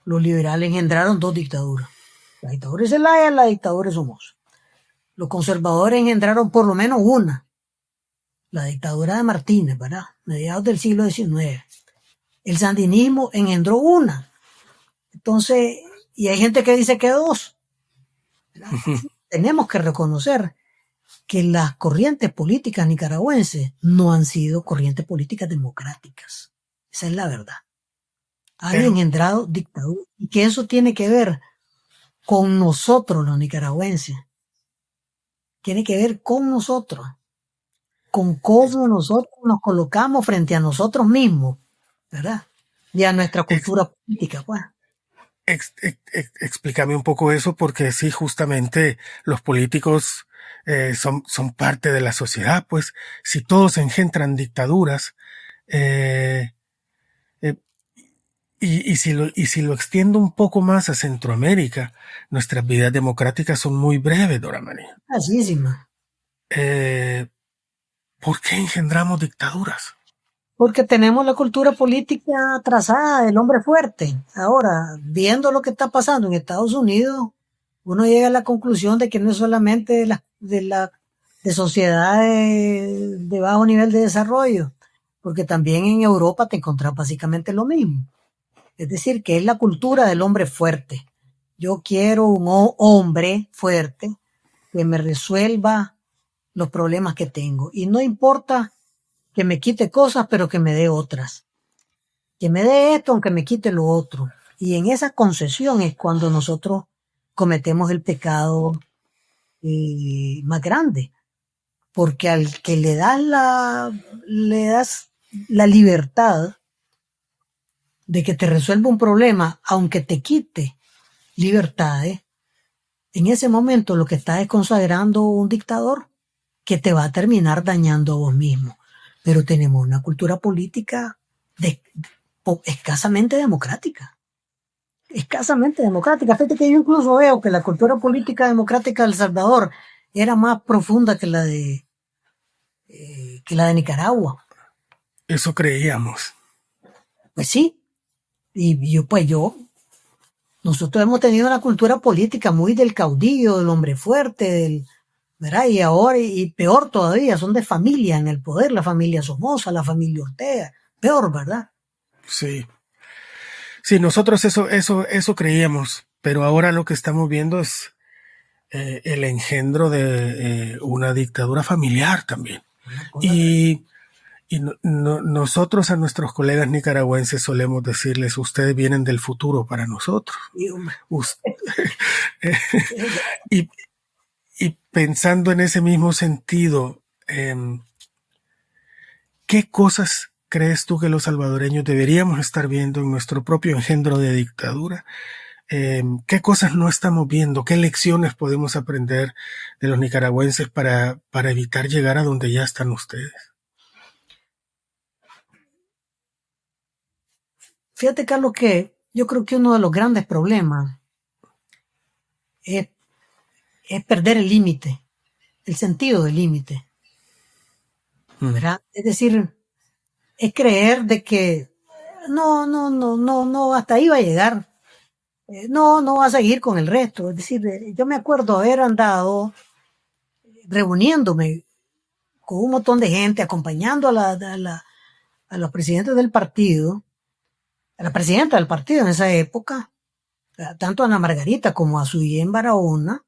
Los liberales engendraron 2 dictaduras. La dictadura de Zelaya y la dictadura de Somoza. Los conservadores engendraron por lo menos una. La dictadura de Martínez, ¿verdad? Mediados del siglo XIX. El sandinismo engendró una. Entonces, y hay gente que dice que 2. Tenemos que reconocer que las corrientes políticas nicaragüenses no han sido corrientes políticas democráticas. Esa es la verdad. Han engendrado dictadura, y que eso tiene que ver con nosotros los nicaragüenses. Tiene que ver con nosotros, con cómo nosotros nos colocamos frente a nosotros mismos, ¿verdad? Y a nuestra cultura política, pues. Explícame un poco eso, porque sí, justamente los políticos son parte de la sociedad, pues si todos engendran dictaduras, y si lo extiendo un poco más a Centroamérica, nuestras vidas democráticas son muy breves, Dora María. Asísima. ¿Por qué engendramos dictaduras? Porque tenemos la cultura política atrasada del hombre fuerte. Ahora, viendo lo que está pasando en Estados Unidos, uno llega a la conclusión de que no es solamente de sociedades de bajo nivel de desarrollo, porque también en Europa te encontrás básicamente lo mismo. Es decir, que es la cultura del hombre fuerte. Yo quiero un hombre fuerte que me resuelva los problemas que tengo. Y no importa que me quite cosas, pero que me dé otras. Que me dé esto, aunque me quite lo otro. Y en esa concesión es cuando nosotros cometemos el pecado más grande. Porque al que le das la libertad de que te resuelva un problema, aunque te quite libertades, en ese momento lo que estás es consagrando un dictador que te va a terminar dañando a vos mismo. Pero tenemos una cultura política escasamente democrática. Escasamente democrática. Fíjate que yo incluso veo que la cultura política democrática de El Salvador era más profunda que la de Nicaragua. Eso creíamos. Pues sí. Y nosotros hemos tenido una cultura política muy del caudillo, del hombre fuerte, ¿verdad? Y ahora, y peor todavía, son de familia en el poder, la familia Somoza, la familia Ortega, peor, ¿verdad? Sí. Sí, nosotros eso creíamos, pero ahora lo que estamos viendo es el engendro de una dictadura familiar también. Y Y nosotros a nuestros colegas nicaragüenses solemos decirles, ustedes vienen del futuro para nosotros. Y, hombre, y, y pensando en ese mismo sentido, ¿qué cosas crees tú que los salvadoreños deberíamos estar viendo en nuestro propio engendro de dictadura? ¿Qué cosas no estamos viendo? ¿Qué lecciones podemos aprender de los nicaragüenses para evitar llegar a donde ya están ustedes? fíjate, Carlos, que yo creo que uno de los grandes problemas es perder el límite, el sentido del límite, ¿verdad? Es decir, es creer de que no, hasta ahí va a llegar. No va a seguir con el resto. Es decir, yo me acuerdo haber andado reuniéndome con un montón de gente, acompañando a los presidentes del partido, a la presidenta del partido en esa época, tanto a Ana Margarita como a Suyén Barahona,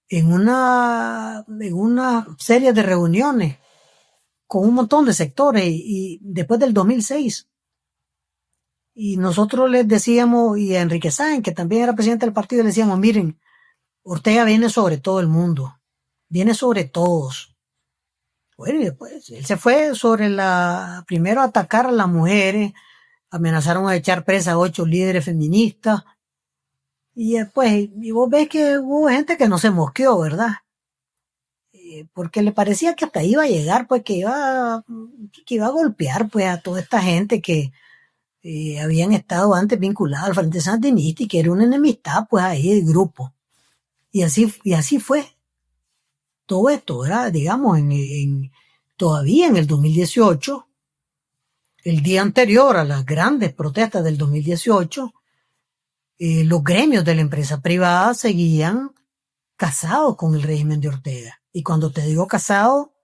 en una serie de reuniones con un montón de sectores y después del 2006. Y nosotros les decíamos, y a Enrique Sáenz, que también era presidente del partido, le decíamos, miren, Ortega viene sobre todo el mundo, viene sobre todos. Bueno, y después él se fue primero a atacar a las mujeres, amenazaron a echar presa a 8 líderes feministas, y después, y vos ves que hubo gente que no se mosqueó, ¿verdad? Porque le parecía que hasta iba a llegar, pues que iba a golpear pues a toda esta gente que habían estado antes vinculados al Frente Sandinista y que era una enemistad pues ahí del grupo. Y así fue todo esto, ¿verdad? Digamos, todavía en el 2018, el día anterior a las grandes protestas del 2018, los gremios de la empresa privada seguían casados con el régimen de Ortega. Y cuando te digo casado,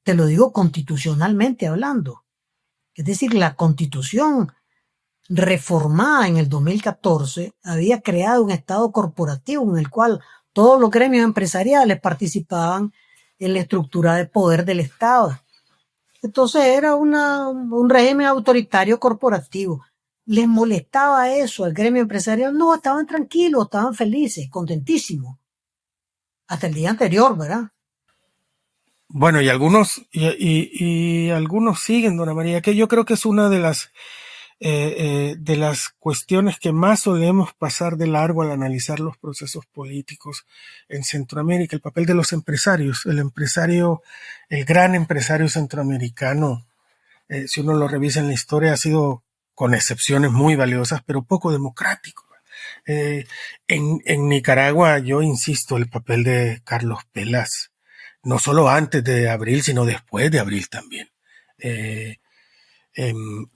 te lo digo constitucionalmente hablando. Es decir, la Constitución reformada en el 2014 había creado un Estado corporativo en el cual todos los gremios empresariales participaban en la estructura de poder del Estado. Entonces era un régimen autoritario corporativo. ¿Les molestaba eso al gremio empresarial? No, estaban tranquilos, estaban felices, contentísimos. Hasta el día anterior, ¿verdad? Bueno, y algunos siguen, Dona María, que yo creo que es una de las cuestiones que más solemos pasar de largo al analizar los procesos políticos en Centroamérica, el papel de los empresarios. El gran empresario centroamericano, si uno lo revisa en la historia, ha sido, con excepciones muy valiosas, pero poco democrático. En Nicaragua, yo insisto, el papel de Carlos Pelas, no solo antes de abril, sino después de abril también.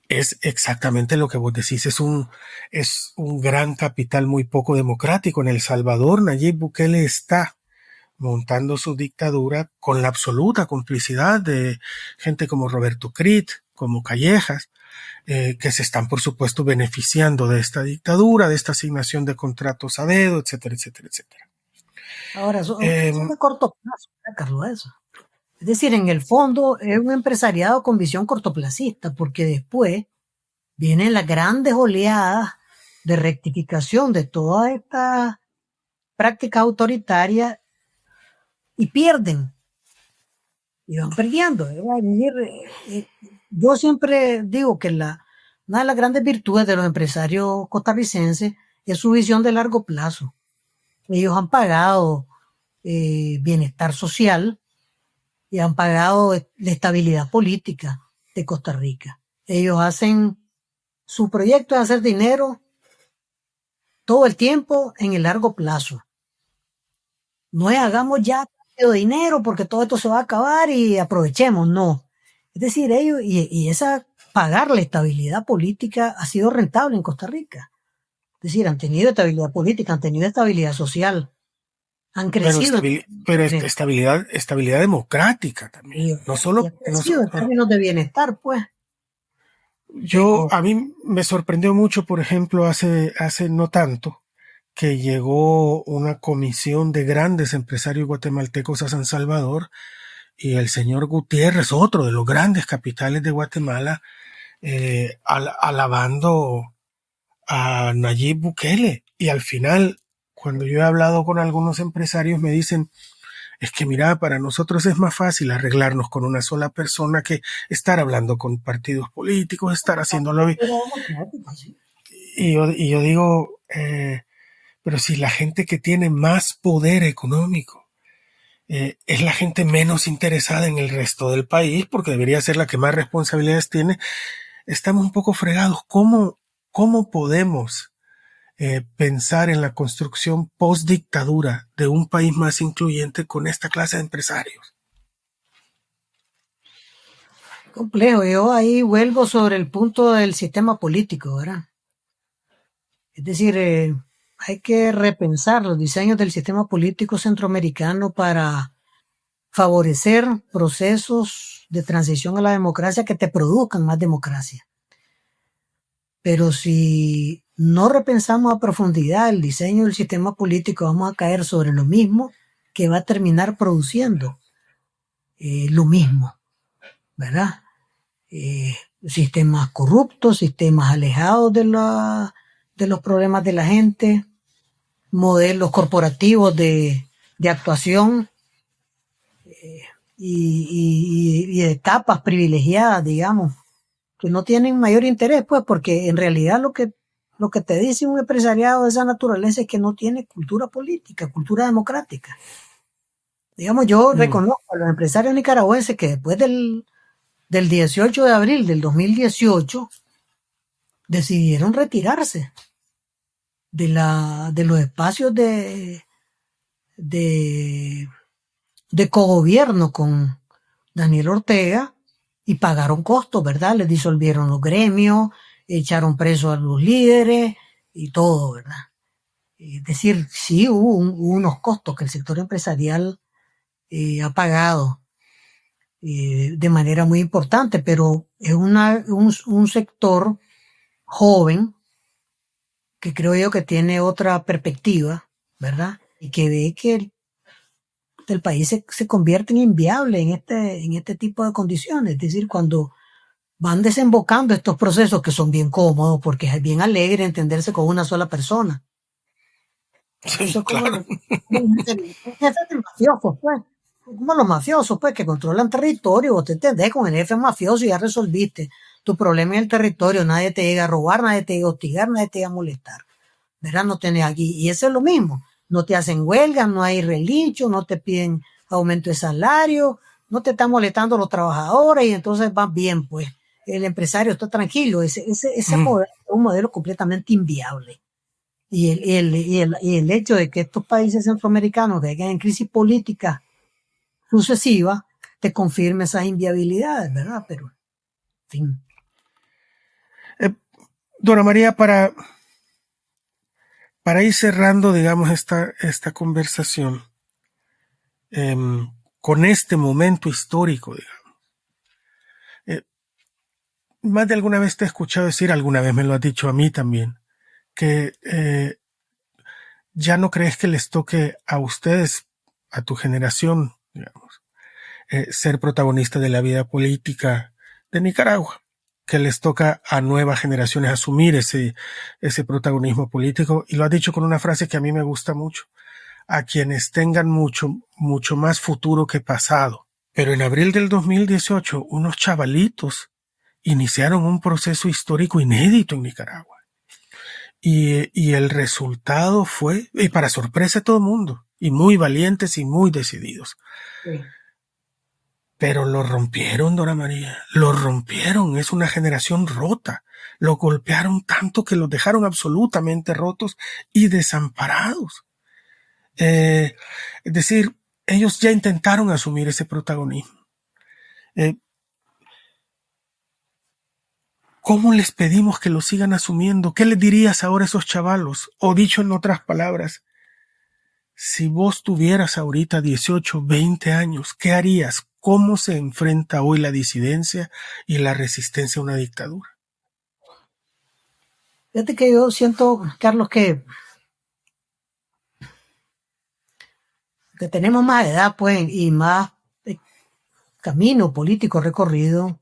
Es exactamente lo que vos decís, es un gran capital muy poco democrático. En El Salvador, Nayib Bukele está montando su dictadura con la absoluta complicidad de gente como Roberto Crit, como Callejas, que se están, por supuesto, beneficiando de esta dictadura, de esta asignación de contratos a dedo, etcétera, etcétera, etcétera. Ahora, eso es de corto plazo, Carlos, eso. Es decir, en el fondo es un empresariado con visión cortoplacista, porque después vienen las grandes oleadas de rectificación de todas estas prácticas autoritarias y pierden. Y van perdiendo. Yo siempre digo que una de las grandes virtudes de los empresarios costarricenses es su visión de largo plazo. Ellos han pagado bienestar social y han pagado la estabilidad política de Costa Rica. Ellos su proyecto es hacer dinero todo el tiempo en el largo plazo. No es hagamos ya dinero porque todo esto se va a acabar y aprovechemos, no. Es decir, ellos, y pagar la estabilidad política ha sido rentable en Costa Rica. Es decir, han tenido estabilidad política, han tenido estabilidad social. Han crecido. Pero estabilidad democrática también. No solo. Han crecido en términos de bienestar, pues. A mí me sorprendió mucho, por ejemplo, hace no tanto, que llegó una comisión de grandes empresarios guatemaltecos a San Salvador y el señor Gutiérrez, otro de los grandes capitales de Guatemala, alabando a Nayib Bukele. Y al final, cuando yo he hablado con algunos empresarios, me dicen, es que mira, para nosotros es más fácil arreglarnos con una sola persona que estar hablando con partidos políticos, estar haciéndolo. Y yo digo, pero si la gente que tiene más poder económico es la gente menos interesada en el resto del país, porque debería ser la que más responsabilidades tiene, estamos un poco fregados. ¿Cómo podemos pensar en la construcción post-dictadura de un país más incluyente con esta clase de empresarios? Complejo. Yo ahí vuelvo sobre el punto del sistema político, ¿verdad? Es decir, hay que repensar los diseños del sistema político centroamericano para favorecer procesos de transición a la democracia que te produzcan más democracia. Pero si no repensamos a profundidad el diseño del sistema político, vamos a caer sobre lo mismo que va a terminar produciendo lo mismo, ¿verdad? Sistemas corruptos, sistemas alejados de los problemas de la gente, modelos corporativos de actuación y etapas privilegiadas, digamos, que no tienen mayor interés, pues, porque en realidad lo que te dice un empresariado de esa naturaleza es que no tiene cultura política, cultura democrática. Digamos, yo reconozco a los empresarios nicaragüenses que después del 18 de abril del 2018 decidieron retirarse de los espacios de cogobierno con Daniel Ortega y pagaron costos, ¿verdad? Les disolvieron los gremios, echaron presos a los líderes y todo, ¿verdad? Es decir, sí hubo unos costos que el sector empresarial ha pagado de manera muy importante, pero es un sector joven que creo yo que tiene otra perspectiva, ¿verdad? Y que ve que el país se convierte en inviable en este tipo de condiciones. Es decir, cuando van desembocando estos procesos que son bien cómodos, porque es bien alegre entenderse con una sola persona. Sí, Eso es como claro. los jefes de mafiosos, pues. Como los mafiosos, pues, que controlan territorio. Vos te entendés con el jefe mafioso y ya resolviste tu problema en el territorio. Nadie te llega a robar, nadie te llega a hostigar, nadie te llega a molestar. ¿Verdad? No tenés aquí. Y eso es lo mismo. No te hacen huelga, no hay relincho, no te piden aumento de salario, no te están molestando los trabajadores y entonces van bien, pues. El empresario está tranquilo. Ese modelo es un modelo completamente inviable. Y el hecho de que estos países centroamericanos caigan en crisis política sucesiva te confirma esas inviabilidades, ¿verdad? Pero, en fin. Dora María, para ir cerrando, digamos, esta conversación, con este momento histórico, digamos, más de alguna vez te he escuchado decir, alguna vez me lo has dicho a mí también, que ya no crees que les toque a ustedes, a tu generación, digamos, ser protagonista de la vida política de Nicaragua, que les toca a nuevas generaciones asumir ese protagonismo político. Y lo has dicho con una frase que a mí me gusta mucho: a quienes tengan mucho más futuro que pasado. Pero en abril del 2018, unos chavalitos iniciaron un proceso histórico inédito en Nicaragua. Y el resultado fue, y para sorpresa de todo el mundo, y muy valientes y muy decididos. Sí. Pero lo rompieron, Dora María, lo rompieron. Es una generación rota. Lo golpearon tanto que los dejaron absolutamente rotos y desamparados. Es decir, ellos ya intentaron asumir ese protagonismo. ¿Cómo les pedimos que lo sigan asumiendo? ¿Qué les dirías ahora a esos chavalos? O dicho en otras palabras, si vos tuvieras ahorita 18, 20 años, ¿qué harías? ¿Cómo se enfrenta hoy la disidencia y la resistencia a una dictadura? Fíjate que yo siento, Carlos, que tenemos más edad, pues, y más camino político recorrido,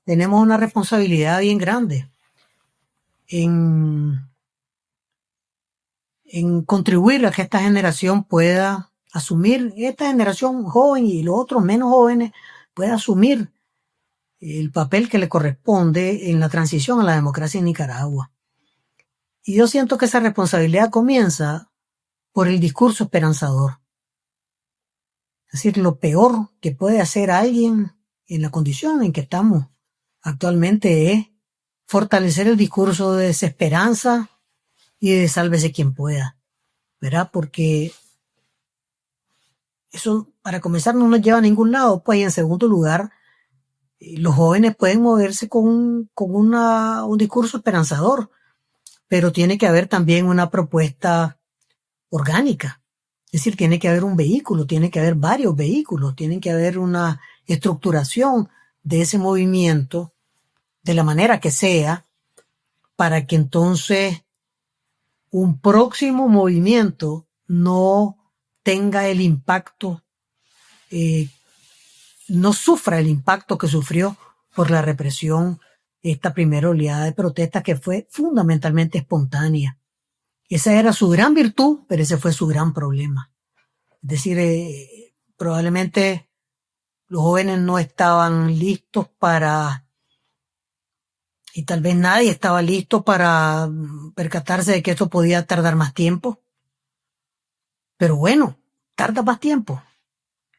tenemos una responsabilidad bien grande en contribuir a que esta generación pueda asumir, esta generación joven y los otros menos jóvenes, pueda asumir el papel que le corresponde en la transición a la democracia en Nicaragua. Y yo siento que esa responsabilidad comienza por el discurso esperanzador. Es decir, lo peor que puede hacer alguien en la condición en que estamos actualmente es fortalecer el discurso de desesperanza y de sálvese quien pueda, ¿verdad? Porque eso, para comenzar, no nos lleva a ningún lado. Pues, y en segundo lugar, los jóvenes pueden moverse con un discurso esperanzador, pero tiene que haber también una propuesta orgánica. Es decir, tiene que haber un vehículo, tiene que haber varios vehículos, tiene que haber una estructuración de ese movimiento de la manera que sea, para que entonces un próximo movimiento no tenga el impacto, no sufra el impacto que sufrió por la represión esta primera oleada de protestas, que fue fundamentalmente espontánea. Esa era su gran virtud, pero ese fue su gran problema. Es decir, probablemente los jóvenes no estaban listos y tal vez nadie estaba listo para percatarse de que esto podía tardar más tiempo. Pero bueno, tarda más tiempo.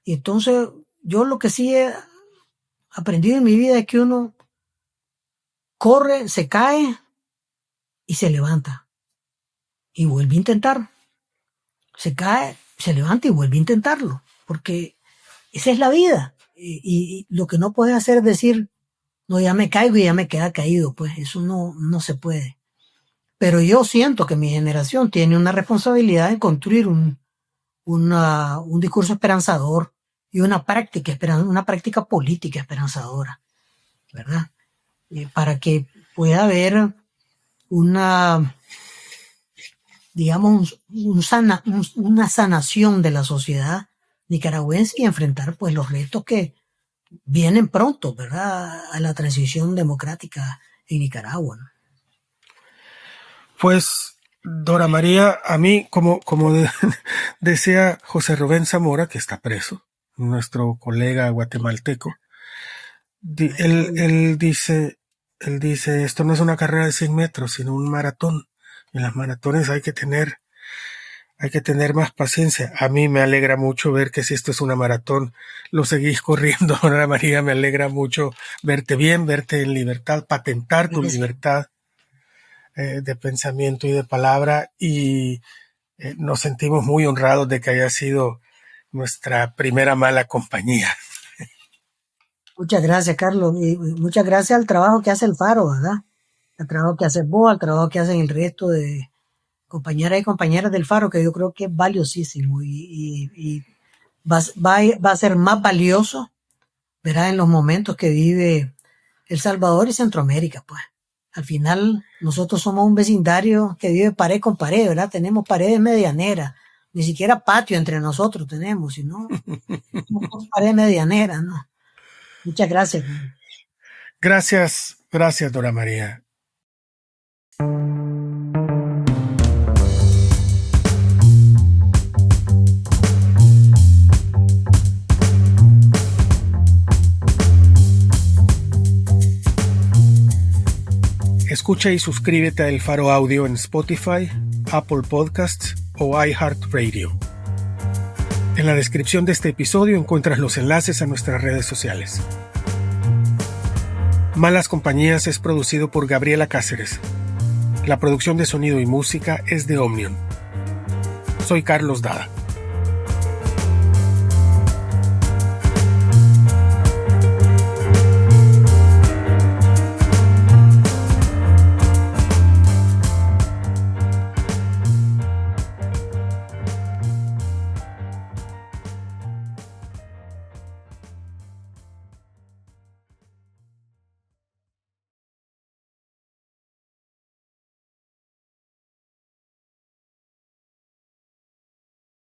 Y entonces yo lo que sí he aprendido en mi vida es que uno corre, se cae y se levanta. Y vuelve a intentar. Se cae, se levanta y vuelve a intentarlo. Porque esa es la vida. Y lo que no puedes hacer es decir, no, ya me caigo y ya me queda caído. Pues eso no se puede. Pero yo siento que mi generación tiene una responsabilidad en construir un discurso esperanzador y una práctica política esperanzadora, ¿verdad? Para que pueda haber una sanación de la sociedad nicaragüense y enfrentar pues los retos que vienen pronto, ¿verdad? A la transición democrática en Nicaragua, ¿no? Pues, Dora María, a mí, como decía José Rubén Zamora, que está preso, nuestro colega guatemalteco, él dice, esto no es una carrera de 100 metros, sino un maratón. En las maratones hay que tener más paciencia. A mí me alegra mucho ver que si esto es una maratón, lo seguís corriendo, Dora María. Me alegra mucho verte bien, verte en libertad, patentar tu libertad de pensamiento y de palabra, y nos sentimos muy honrados de que haya sido nuestra primera mala compañía. Muchas gracias, Carlos, y muchas gracias al trabajo que hace el Faro, ¿verdad? Al trabajo que hace vos, al trabajo que hacen el resto de compañeras y compañeras del Faro, que yo creo que es valiosísimo y va a ser más valioso, ¿verdad? En los momentos que vive El Salvador y Centroamérica, pues. Al final, nosotros somos un vecindario que vive pared con pared, ¿verdad? Tenemos paredes medianeras. Ni siquiera patio entre nosotros tenemos, sino paredes medianeras, ¿no? Muchas gracias. Gracias, Dora María. Escucha y suscríbete a El Faro Audio en Spotify, Apple Podcasts o iHeartRadio. En la descripción de este episodio encuentras los enlaces a nuestras redes sociales. Malas Compañías es producido por Gabriela Cáceres. La producción de sonido y música es de Omnium. Soy Carlos Dada.